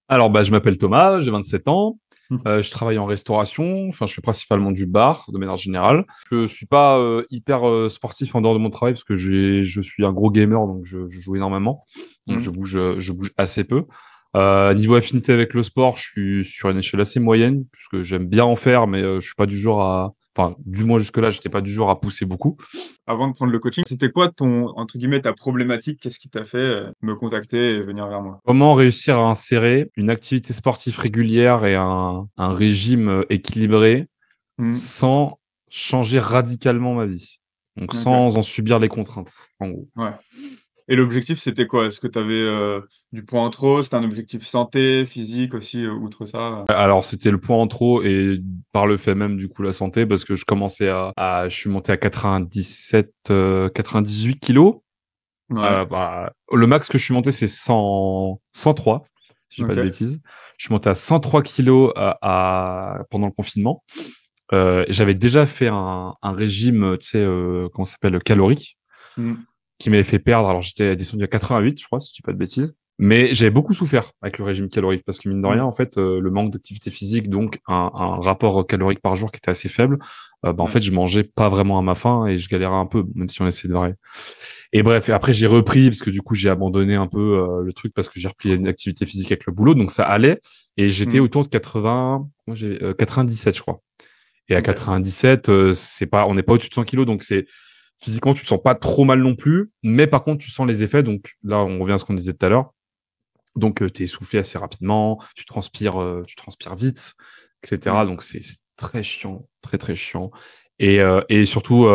Alors, je m'appelle Thomas, j'ai 27 ans. Mhm. Je travaille en restauration. Enfin, je fais principalement du bar, de manière générale. Je suis pas hyper sportif en dehors de mon travail parce que je suis un gros gamer, donc je joue énormément. Donc, Mhm. je bouge assez peu. Niveau affinité avec le sport, je suis sur une échelle assez moyenne, puisque j'aime bien en faire, mais je suis pas du genre à... Enfin, du moins jusque-là, j'étais pas du genre à pousser beaucoup. Avant de prendre le coaching, c'était quoi entre guillemets, ta problématique? Qu'est-ce qui t'a fait me contacter et venir vers moi? Comment réussir à insérer une activité sportive régulière et un régime équilibré Mhm. sans changer radicalement ma vie. Donc Ok, sans en subir les contraintes, en gros. ouais. Et l'objectif, c'était quoi? Est-ce que tu avais du poids en trop? C'était un objectif santé, physique aussi, outre ça? Alors c'était le point en trop et par le fait même du coup la santé parce que je commençais je suis monté à 97, 98 kilos. Ouais, Le max que je suis monté c'est 100, 103, si je dis pas de ok. bêtises. Je suis monté à 103 kilos pendant le confinement. J'avais déjà fait un régime, tu sais, comment ça s'appelle, calorique, Mhm. qui m'avait fait perdre. Alors, j'étais descendu à 88, je crois, si je dis pas de bêtises. Mais j'avais beaucoup souffert avec le régime calorique parce que, mine de rien, Mhm. en fait, le manque d'activité physique, donc un rapport calorique par jour qui était assez faible, en Ouais. fait, je mangeais pas vraiment à ma faim et je galérais un peu, même si on essayait de varier. Et bref, et après, j'ai repris parce que du coup, j'ai abandonné un peu le truc parce que j'ai repris une activité physique avec le boulot, donc ça allait. Et j'étais Mhm. autour de 80, moi, j'ai 97, je crois. Et à Ok. 97, c'est pas, on n'est pas au-dessus de 100 kilos, donc c'est physiquement, tu te sens pas trop mal non plus, mais par contre, tu sens les effets. Donc là, on revient à ce qu'on disait tout à l'heure. Donc, tu es essoufflé assez rapidement, tu transpires vite, etc. Mhm. Donc, c'est très chiant, très, très chiant. Et surtout,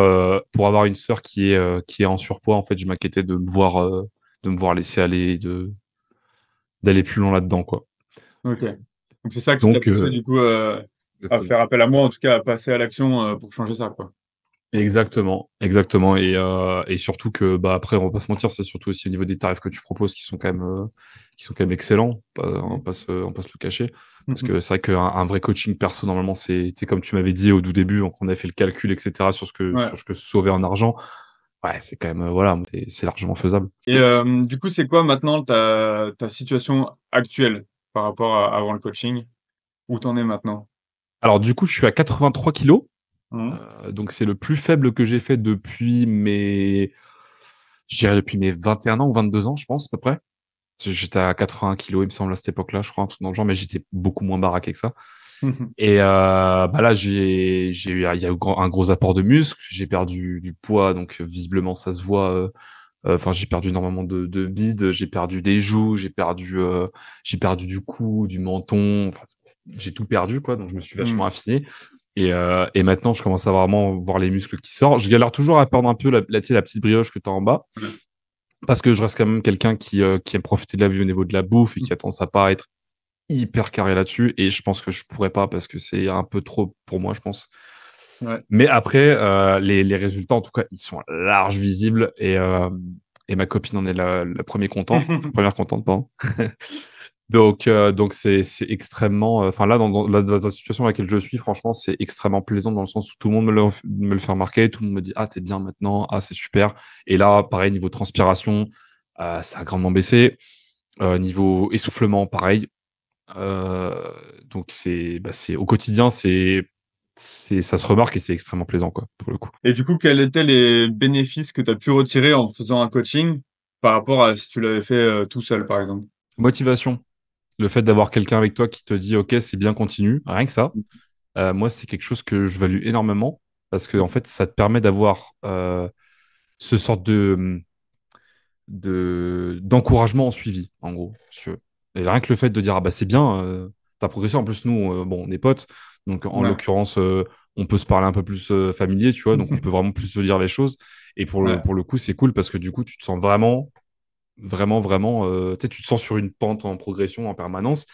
pour avoir une sœur qui est en surpoids, en fait, je m'inquiétais de me voir laisser aller, d'aller plus loin là-dedans, quoi. Ok. Donc c'est ça qui t'a Donc, poussé du coup à exactement. faire appel à moi, en tout cas à passer à l'action pour changer ça, quoi. Exactement, exactement, et surtout que après on va pas se mentir, c'est surtout aussi au niveau des tarifs que tu proposes qui sont quand même excellents, Mhm. on peut se le cacher, parce Mhm. que c'est vrai qu'un vrai coaching perso normalement c'est comme tu m'avais dit au tout début, quand on a fait le calcul etc Ouais. sur ce que sauver en argent, ouais c'est quand même voilà c'est largement faisable. Et du coup, c'est quoi maintenant ta situation actuelle par rapport à avant le coaching? Où t'en es maintenant? Alors du coup je suis à 83 kilos, Mmh. donc c'est le plus faible que j'ai fait je dirais depuis mes 21 ans ou 22 ans je pense à peu près. J'étais à 80 kilos, il me semble, à cette époque-là, je crois, un truc dans le genre, mais j'étais beaucoup moins baraqué que ça. Mmh mh. Et là, il y a eu un gros apport de muscle, j'ai perdu du poids, donc visiblement ça se voit. Enfin, j'ai perdu énormément de bide, j'ai perdu des joues, j'ai perdu du cou, du menton. Enfin, j'ai tout perdu, quoi. Donc je me suis vachement Mmh. affiné. Et maintenant, je commence à vraiment voir les muscles qui sortent. Je galère toujours à perdre un peu tu sais, la petite brioche que tu as en bas Ouais. parce que je reste quand même quelqu'un qui aime profiter de la vie au niveau de la bouffe et Mmh. qui a tendance à pas être hyper carré là-dessus. Et je pense que je pourrais pas parce que c'est un peu trop pour moi, je pense. Ouais. Mais après, les résultats, en tout cas, ils sont larges visibles et ma copine en est la première contente, enfin, première contente, pardon. Donc c'est extrêmement, enfin là, dans la situation dans laquelle je suis, franchement, c'est extrêmement plaisant dans le sens où tout le monde me le fait remarquer, tout le monde me dit, ah, t'es bien maintenant, ah, c'est super. Et là, pareil, niveau transpiration, ça a grandement baissé. Niveau essoufflement, pareil. Donc c'est au quotidien, ça se remarque et c'est extrêmement plaisant, quoi, pour le coup. Et du coup, quels étaient les bénéfices que tu as pu retirer en faisant un coaching par rapport à si tu l'avais fait, tout seul, par exemple? Motivation. Le fait d'avoir quelqu'un avec toi qui te dit, OK, c'est bien, continue, rien que ça. Mmh. Moi, c'est quelque chose que je value énormément parce que, en OK. fait, ça te permet d'avoir ce sorte d'encouragement en suivi, en gros. Si tu veux. Et rien que le fait de dire, ah bah c'est bien, t'as progressé. En plus, nous, bon, on est potes, donc en Ouais. l'occurrence, on peut se parler un peu plus familier, tu vois, donc on peut vraiment plus se dire les choses. Et Ouais. pour le coup, c'est cool parce que du coup, tu te sens vraiment, tu sais, tu te sens sur une pente en progression en permanence.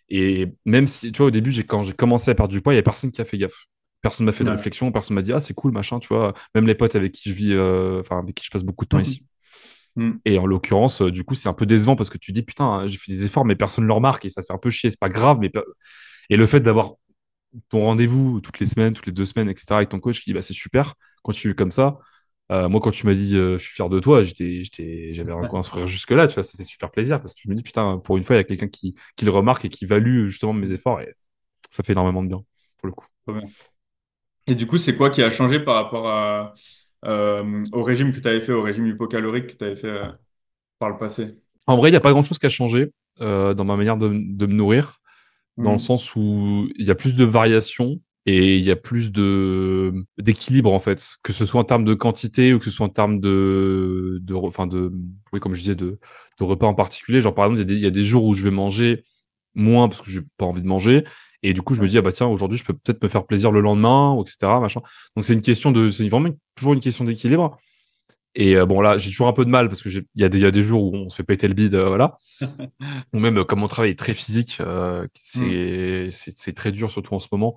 Et même si, tu vois, au début, quand j'ai commencé à perdre du poids, il n'y a personne qui a fait gaffe. Personne m'a fait de Ouais. réflexion, personne m'a dit, ah, c'est cool, machin, tu vois. Même les potes avec qui je vis, enfin, avec qui je passe beaucoup de temps ici. Mmh. Et en l'occurrence, du coup, c'est un peu décevant parce que tu dis, putain, j'ai fait des efforts, mais personne ne le remarque et ça te fait un peu chier. C'est pas grave, et le fait d'avoir ton rendez-vous toutes les semaines, toutes les 2 semaines, etc., avec ton coach qui dit, bah, c'est super, continue comme ça. Moi, quand tu m'as dit je suis fier de toi, j'avais un coin à sourire jusque-là, tu vois, ça fait super plaisir parce que je me dis, putain, pour une fois, il y a quelqu'un qui le remarque et qui value justement mes efforts et ça fait énormément de bien, pour le coup. Trop bien. Et du coup, c'est quoi qui a changé par rapport au régime que tu avais fait, au régime hypocalorique que tu avais fait par le passé? En vrai, il n'y a pas grand-chose qui a changé dans ma manière de me nourrir, dans le Hmm. sens où il y a plus de variations et il y a plus d'équilibre en fait, que ce soit en termes de quantité ou que ce soit en termes oui, comme je disais, de repas en particulier. Genre par exemple, il y a des jours où je vais manger moins parce que j'ai pas envie de manger. Et du coup, je me dis, ah bah tiens, aujourd'hui, je peux peut-être me faire plaisir le lendemain, ou etc. Machin. Donc c'est vraiment toujours une question d'équilibre. Et bon, là, j'ai toujours un peu de mal parce que il y a des jours où on se fait péter le bide, voilà. Ou même, comme mon travail est très physique, Hmm. c'est très dur, surtout en ce moment.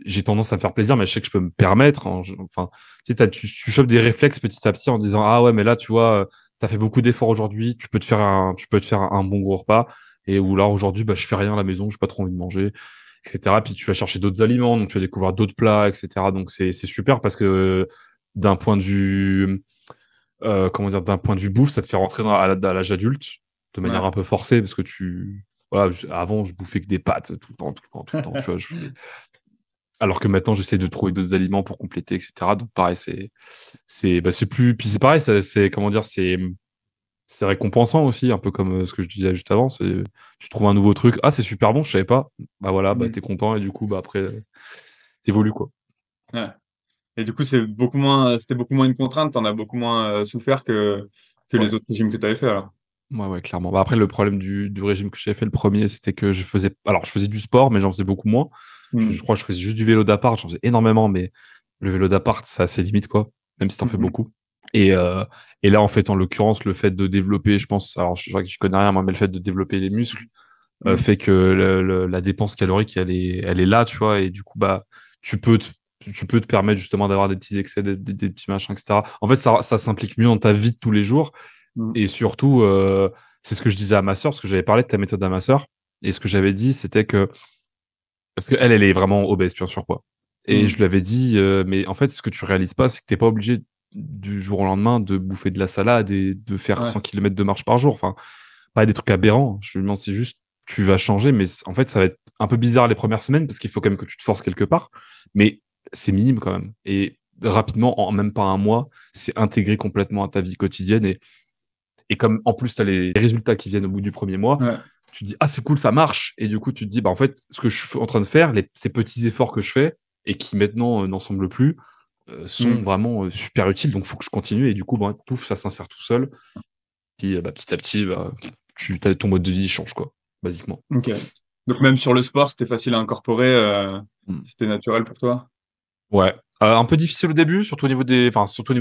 J'ai tendance à me faire plaisir, mais je sais que je peux me permettre. Hein, enfin, tu sais, tu chopes des réflexes petit à petit en disant, ah ouais, mais là, tu vois, t'as fait beaucoup d'efforts aujourd'hui, tu peux te faire un bon gros repas. Et ou là, aujourd'hui, bah, je fais rien à la maison, j'ai pas trop envie de manger, etc. Puis tu vas chercher d'autres aliments, donc tu vas découvrir d'autres plats, etc. Donc c'est super parce que d'un point de vue comment dire, d'un point de vue bouffe, ça te fait rentrer à l'âge adulte de manière Ouais. un peu forcée parce que voilà, avant, je bouffais que des pâtes tout le temps, tout le temps, tout le temps, tu vois, alors que maintenant, j'essaie de trouver d'autres aliments pour compléter, etc. Donc, pareil, bah, c'est plus, puis c'est pareil, c'est, comment dire, c'est récompensant aussi, un peu comme ce que je disais juste avant, tu trouves un nouveau truc, ah, c'est super bon, je savais pas, bah voilà, bah Hmm. t'es content et du coup, bah après, t'évolues, quoi. Ouais. Et du coup, c'était beaucoup moins une contrainte, t'en as beaucoup moins souffert que les Ouais. autres régimes que tu avais fait alors. Ouais, ouais, clairement. Bah, après, le problème du régime que j'ai fait, le premier, c'était que je faisais du sport, mais j'en faisais beaucoup moins. Je Hmm. crois que je faisais juste du vélo d'appart, j'en faisais énormément, mais le vélo d'appart, c'est assez limite, quoi, même si t'en fais Mhm. beaucoup. Et, euh, et là, en fait, en l'occurrence, le fait de développer, je pense, alors je sais que je connais rien, moi, mais le fait de développer les muscles Hmm. fait que la dépense calorique, elle est là, tu vois, et du coup, bah, tu peux te, tu peux te permettre justement d'avoir des petits excès, des petits machins, etc. En fait, ça s'implique mieux dans ta vie de tous les jours. Hmm. Et surtout, c'est ce que je disais à ma sœur, parce que j'avais parlé de ta méthode à ma sœur. Et ce que j'avais dit, c'était que, parce qu'elle, elle est vraiment obèse, puis en surpoids. Et je Hmm. lui avais dit, mais en fait, ce que tu réalises pas, c'est que t'es pas obligé du jour au lendemain de bouffer de la salade et de faire Ouais. 100 kilomètres de marche par jour. Enfin, pas des trucs aberrants. Je lui demande, c'est juste, tu vas changer, mais en fait, ça va être un peu bizarre les premières semaines parce qu'il faut quand même que tu te forces quelque part. Mais c'est minime quand même. Et rapidement, en même pas un mois, c'est intégré complètement à ta vie quotidienne. Et comme en plus, tu as les résultats qui viennent au bout du premier mois, Ouais. tu te dis, ah, c'est cool, ça marche. Et du coup, tu te dis, bah, en fait, ce que je suis en train de faire, ces petits efforts que je fais et qui maintenant n'en semblent plus, sont Hmm. vraiment super utiles. Donc, il faut que je continue. Et du coup, bah, pouf, ça s'insère tout seul. Puis, bah, petit à petit, bah, ton mode de vie change, quoi, basiquement. Ok. Donc même sur le sport, c'était facile à incorporer, Mm. c'était naturel pour toi? Ouais. Un peu difficile au début, surtout au niveau de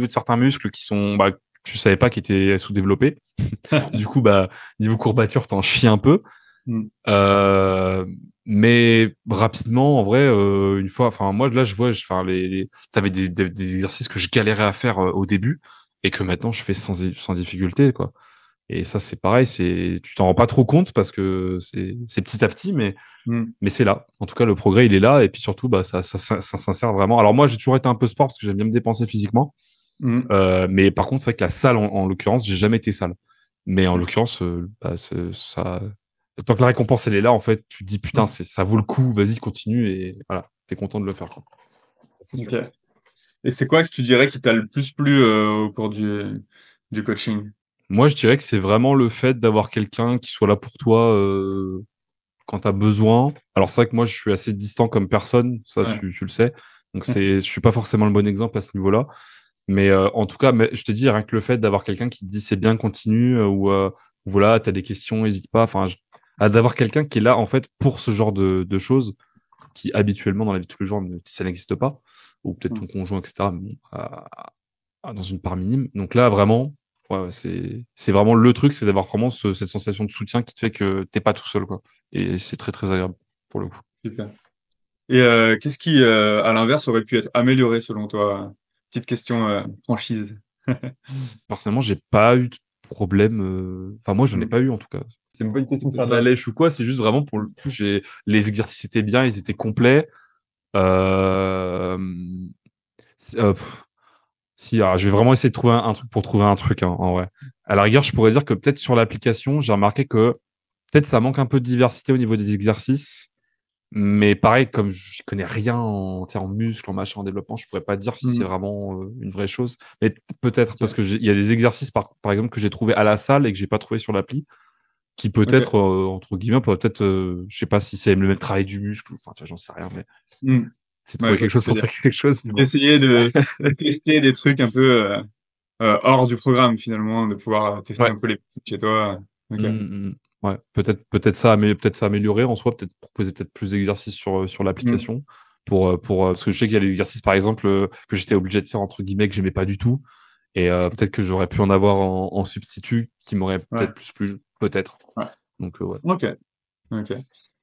certains muscles qui sont, bah, tu savais pas qu'ils étaient sous-développés. Du coup, bah, niveau courbature, t'en chies un peu. Hmm. Euh, mais rapidement, en vrai, une fois, enfin, moi, là, je vois, enfin, t'avais des exercices que je galérais à faire au début et que maintenant je fais sans difficulté, quoi. Et ça, c'est pareil, tu t'en rends pas trop compte parce que c'est petit à petit, Hmm. mais c'est là. En tout cas, le progrès, il est là et puis surtout, bah, ça s'insère vraiment. Alors moi, j'ai toujours été un peu sport parce que j'aime bien me dépenser physiquement. Hmm. Mais par contre, c'est vrai que la salle, en l'occurrence, j'ai jamais été sale. Mais en l'occurrence, bah, ça, tant que la récompense elle est là, en fait, tu te dis putain, ça vaut le coup, vas-y, continue et voilà, t'es content de le faire, quoi. Ça, c'est Ok. sûr. Et c'est quoi que tu dirais qui t'a le plus plu au cours du coaching? Moi, je dirais que c'est vraiment le fait d'avoir quelqu'un qui soit là pour toi quand t'as besoin. Alors c'est vrai que moi, je suis assez distant comme personne, ça, Ouais. tu le sais. Donc je suis pas forcément le bon exemple à ce niveau-là. Mais en tout cas, je te dis, rien que le fait d'avoir quelqu'un qui te dit c'est bien, continue, ou voilà, t'as des questions, n'hésite pas. Enfin, d'avoir quelqu'un qui est là, en fait, pour ce genre de choses qui, habituellement, dans la vie de tous les jours, ça n'existe pas. Ou peut-être Hmm. ton conjoint, etc., mais bon, dans une part minime. Donc là, vraiment, ouais, ouais, c'est vraiment le truc, c'est d'avoir vraiment cette sensation de soutien qui te fait que t'es pas tout seul, quoi. Et c'est très, très agréable, pour le coup. Super. Et qu'est-ce qui, à l'inverse, aurait pu être amélioré selon toi? Petite question franchise. Personnellement, j'ai pas eu de problème. Enfin, moi, j'en ai Hmm. pas eu en tout cas. C'est une bonne question de faire Ça ça. lèche ou quoi, c'est juste vraiment pour le coup, les exercices étaient bien, ils étaient complets. Euh... c'est- euh, pff, Si, alors, je vais vraiment essayer de trouver un truc pour trouver un truc, hein, en vrai. À la rigueur, je pourrais dire que peut-être sur l'application, j'ai remarqué que peut-être ça manque un peu de diversité au niveau des exercices. Mais pareil, comme je connais rien en, tu sais, en muscles, en machin, en développement, je pourrais pas dire si c'est Hmm. vraiment une vraie chose. Mais peut-être parce Ok. que il y a des exercices par exemple que j'ai trouvé à la salle et que j'ai pas trouvé sur l'appli, qui peut-être Ok. entre guillemets, peut-être, je sais pas si c'est le même travail du muscle, enfin, tu vois, j'en sais rien, mais Hmm. c'est Ouais, trouver je vois quelque ce que chose tu veux pour dire. trouver quelque chose. Mais bon. Essayer de tester des trucs un peu hors du programme, finalement, de pouvoir tester Ouais. un peu les trucs chez toi. Ok. Ouais, peut-être ça, mais peut-être ça améliorer en soi, peut-être proposer peut-être plus d'exercices sur Hmm. l'application parce que je sais qu'il y a des exercices par exemple que j'étais obligé de faire entre guillemets que j'aimais pas du tout et peut-être que j'aurais pu en avoir en substitut qui m'aurait Ouais. peut-être plus plu, peut-être. Ouais. Donc ouais. Ok. Ok.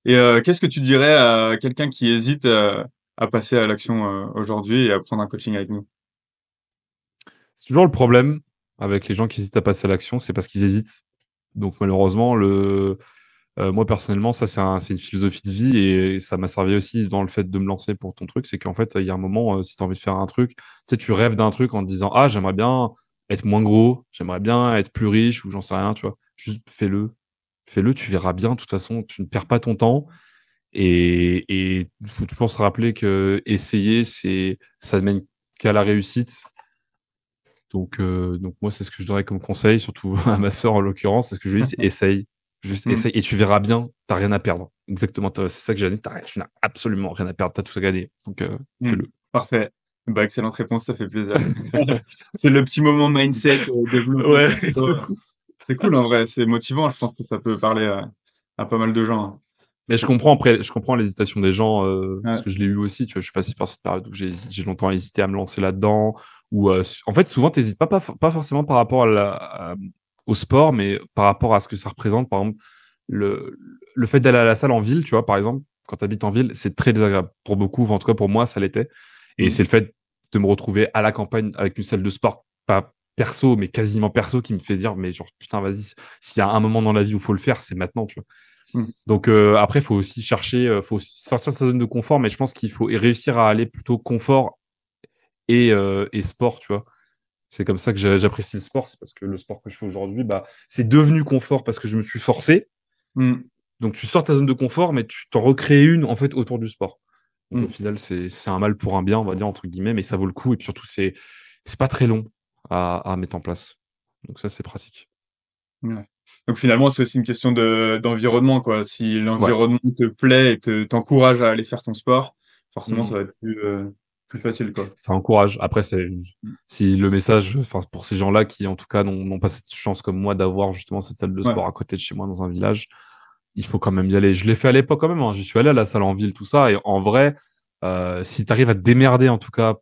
Et qu'est-ce que tu dirais à quelqu'un qui hésite à passer à l'action aujourd'hui et à prendre un coaching avec nous? C'est toujours le problème avec les gens qui hésitent à passer à l'action, c'est parce qu'ils hésitent. Donc malheureusement moi, personnellement, ça, c'est une philosophie de vie et ça m'a servi aussi dans le fait de me lancer pour ton truc. C'est qu'en fait, il y a un moment, si tu as envie de faire un truc, tu sais, tu rêves d'un truc en te disant, ah, j'aimerais bien être moins gros, j'aimerais bien être plus riche ou j'en sais rien, tu vois. Juste fais-le. Fais-le, tu verras bien. De toute façon, tu ne perds pas ton temps. Et il faut toujours se rappeler que essayer, ça ne mène qu'à la réussite. Donc moi, c'est ce que je donnerais comme conseil, surtout à ma sœur en l'occurrence, c'est ce que je lui dis, c'est essaye. Juste Hmm. essaye et tu verras bien, t'as rien à perdre. Exactement, c'est ça que j'ai dit, tu n'as absolument rien à perdre, t'as tout à gagner. Donc Hmm. fais-le. Parfait. Bah, excellente réponse, ça fait plaisir. C'est le petit moment mindset, développement Ouais, perso. de ouf. C'est cool en vrai, c'est motivant. Je pense que ça peut parler à pas mal de gens. Mais je comprends après, je comprends l'hésitation des gens, parce Ouais. que je l'ai eu aussi, tu vois, je suis passé par cette période où j'ai longtemps hésité à me lancer là-dedans, ou en fait, souvent, t'hésites pas forcément par rapport au sport, mais par rapport à ce que ça représente. Par exemple, le, le fait d'aller à la salle en ville, tu vois, par exemple, quand tu habites en ville, c'est très désagréable. Pour beaucoup, en tout cas pour moi, ça l'était. Et Hmm. c'est le fait de me retrouver à la campagne avec une salle de sport, pas perso, mais quasiment perso, qui me fait dire, mais genre, putain, vas-y, s'il y a un moment dans la vie où il faut le faire, c'est maintenant, tu vois. Hmm. Donc après, il faut aussi chercher, faut aussi sortir de sa zone de confort, mais je pense qu'il faut réussir à aller plutôt confort et sport, tu vois. C'est comme ça que j'apprécie le sport, c'est parce que le sport que je fais aujourd'hui, bah, c'est devenu confort parce que je me suis forcé. Hmm. Donc tu sors de ta zone de confort, mais tu t'en recrées une en fait autour du sport. Donc au Hmm. final, c'est un mal pour un bien, on va dire entre guillemets, mais ça vaut le coup et puis surtout c'est pas très long à mettre en place. Donc ça c'est pratique. Ouais. Donc finalement, c'est aussi une question d'environnement, quoi. Si Ouais. l'environnement te plaît et t'encourage à aller faire ton sport, forcément, ça Mm. va être plus facile, quoi. Ça encourage. Après, si le message, enfin, pour ces gens-là qui, en tout cas, n'ont pas cette chance comme moi d'avoir justement cette salle de Ouais. sport à côté de chez moi dans un village, il faut quand même y aller. Je l'ai fait à l'époque quand même, hein. J'y suis allé à la salle en ville, tout ça. Et en vrai, si tu arrives à te démerder, en tout cas,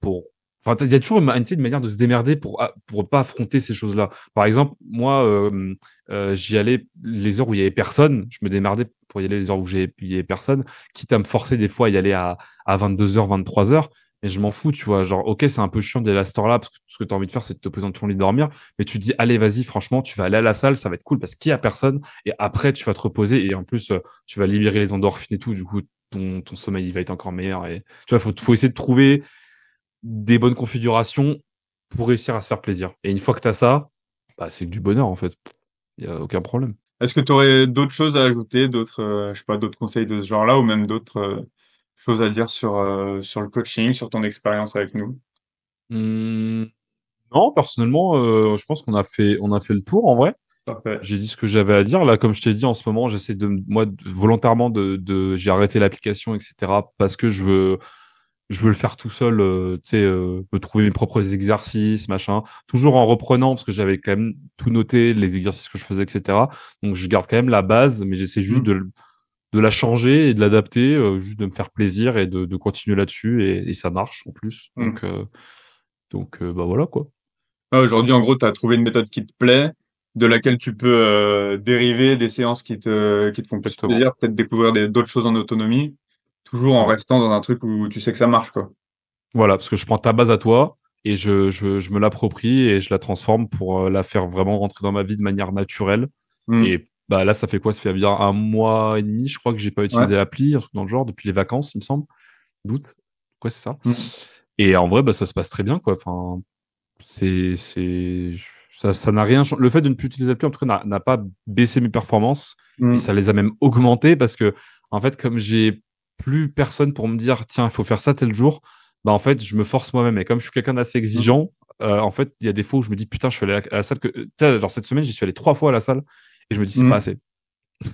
Enfin, il y a toujours une manière de se démerder pour pas affronter ces choses-là. Par exemple, moi, j'y allais les heures où il y avait personne. Je me démerdais pour y aller les heures où il y avait personne, quitte à me forcer des fois à y aller à 22h, 23h. Mais je m'en fous, tu vois. Genre, ok, c'est un peu chiant d'aller à cette heure-là parce que tout ce que tu as envie de faire, c'est de te poser dans ton lit de dormir. Mais tu te dis, allez, vas-y, franchement, tu vas aller à la salle, ça va être cool parce qu'il y a personne. Et après, tu vas te reposer et en plus, tu vas libérer les endorphines et tout. Du coup, ton sommeil, il va être encore meilleur. Et tu vois, faut essayer de trouver des bonnes configurations pour réussir à se faire plaisir. Et une fois que tu as ça, bah, c'est du bonheur en fait. Il n'y a aucun problème. Est-ce que tu aurais d'autres choses à ajouter, je sais pas, d'autres conseils de ce genre-là, ou même d'autres choses à dire sur le coaching, sur ton expérience avec nous? Hum, non, personnellement, je pense on a fait le tour en vrai. Parfait. J'ai dit ce que j'avais à dire. Là, comme je t'ai dit, en ce moment, j'essaie volontairement j'ai arrêté l'application, etc. parce que je veux le faire tout seul, tu sais, me trouver mes propres exercices, machin. Toujours en reprenant, parce que j'avais quand même tout noté, les exercices que je faisais, etc. Donc, je garde quand même la base, mais j'essaie juste Mm. de la changer et de l'adapter, juste de me faire plaisir et de continuer là-dessus. Et ça marche en plus. Mm. Donc bah voilà, quoi. Ouais, aujourd'hui, en gros, tu as trouvé une méthode qui te plaît, de laquelle tu peux dériver des séances qui te font plus Exactement. plaisir, peut-être découvrir d'autres choses en autonomie, toujours en Ouais. restant dans un truc où tu sais que ça marche, quoi. Voilà, parce que je prends ta base à toi et je me l'approprie et je la transforme pour la faire vraiment rentrer dans ma vie de manière naturelle. Mm. Et bah là, ça fait quoi? Ça fait bien un mois et demi, je crois que j'ai pas Ouais. utilisé l'appli, un truc dans le genre, depuis les vacances, il me semble. D'août. Quoi, c'est ça. Mm. Et en vrai, bah, ça se passe très bien, quoi. Enfin, c'est, ça n'a rien changé. Le fait de ne plus utiliser l'appli, en tout cas, n'a pas baissé mes performances et Hmm. ça les a même augmentées parce que, en fait, comme j'ai plus personne pour me dire, tiens, il faut faire ça tel jour, bah, en fait, je me force moi-même. Et comme je suis quelqu'un d'assez Hmm. exigeant, en fait, il y a des fois où je me dis, putain, je suis allé à la salle que, tu sais, genre cette semaine, j'y suis allé 3 fois à la salle et je me dis, c'est pas Hmm. assez.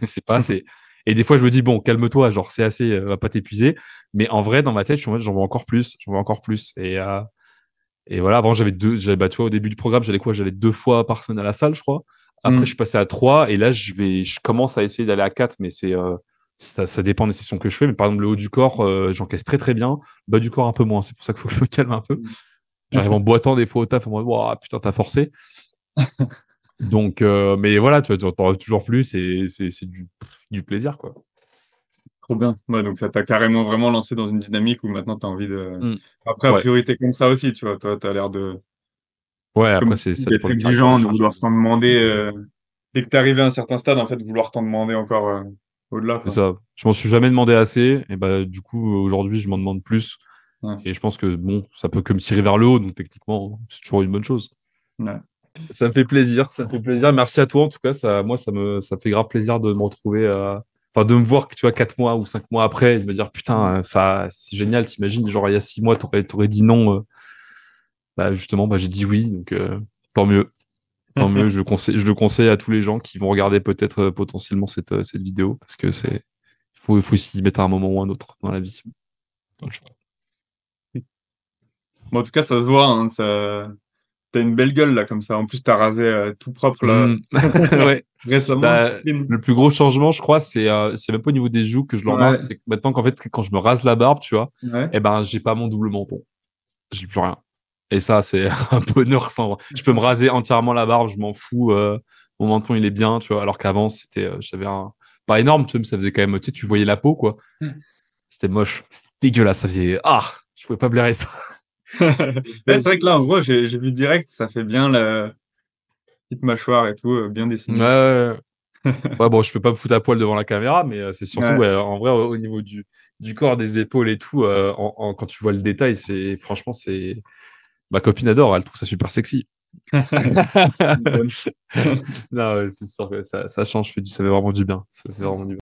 C'est pas assez. Et des fois, je me dis, bon, calme-toi, genre, c'est assez, va pas t'épuiser. Mais en vrai, dans ma tête, je suis en mode, j'en veux encore plus, j'en veux encore plus. Et voilà, avant, bah, tu vois, au début du programme, j'allais quoi? J'allais 2 fois par semaine à la salle, je crois. Après, je Hmm. suis passé à 3 et là, je commence à essayer d'aller à 4, mais ça dépend des sessions que je fais. Mais par exemple, le haut du corps, j'encaisse très très bien. Le bas du corps, un peu moins. C'est pour ça qu'il faut que je me calme un peu. J'arrive en boitant des fois au taf en mode, ouah, putain, t'as forcé. Donc, mais voilà, tu vois, t'en as toujours plus et c'est du plaisir, quoi. Trop bien. Ouais, donc ça t'a carrément vraiment lancé dans une dynamique où maintenant tu as envie de. Mm. Après, a Ouais. priori, t'es comme ça aussi, tu vois. Toi, tu as l'air de, Ouais, après, comme ça d'être dépend du caractère exigeant, de de charge. vouloir t'en demander. Dès que tu arrivé à un certain stade, en fait, vouloir t'en demander encore au-delà, C'est quoi. ça. Je m'en suis jamais demandé assez. Et bah, du coup, aujourd'hui, je m'en demande plus. Ouais. Et je pense que bon, ça peut que me tirer vers le haut, donc techniquement, c'est toujours une bonne chose. Ouais. Ça me fait plaisir, ça me fait plaisir. Merci à toi en tout cas. Moi, ça me fait grave plaisir de me retrouver, enfin, de me voir que tu vois 4 mois ou 5 mois après, et de me dire putain, ça, c'est génial. T'imagines, genre il y a 6 mois, t'aurais dit non. Bah justement, bah j'ai dit oui, donc tant mieux, tant mieux. Je le conseille à tous les gens qui vont regarder peut-être potentiellement cette vidéo parce que il faut s'y mettre à un moment ou un autre dans la vie. Bon, en tout cas, ça se voit, hein, t'as une belle gueule, là, comme ça. En plus, t'as rasé tout propre, là, Hmm. Ouais. récemment. Bah, le plus gros changement, je crois, c'est même pas au niveau des joues que je le remarque, Ouais. c'est que maintenant qu'en fait, quand je me rase la barbe, tu vois, Ouais. eh ben, j'ai pas mon double menton. J'ai plus rien. Et ça, c'est un bonheur sans. Je peux me raser entièrement la barbe, je m'en fous. Mon menton, il est bien, tu vois. Alors qu'avant, j'avais un. Pas énorme, tu sais, mais ça faisait quand même. Tu sais, tu voyais la peau, quoi. C'était moche. C'était dégueulasse. Ça faisait. Ah! Je pouvais pas blairer ça. Ouais, c'est vrai que là, en gros, j'ai vu direct, ça fait bien la petite mâchoire et tout, bien Ouais, dessinée. ouais, ouais. Ouais, bon, je peux pas me foutre à poil devant la caméra, mais c'est surtout, Ouais. ouais, en vrai, au niveau du corps, des épaules et tout, quand tu vois le détail, franchement, ma copine adore, elle trouve ça super sexy. Bonne. Non, ouais, c'est sûr que ça change, ça fait vraiment du bien. Ça fait vraiment du bien.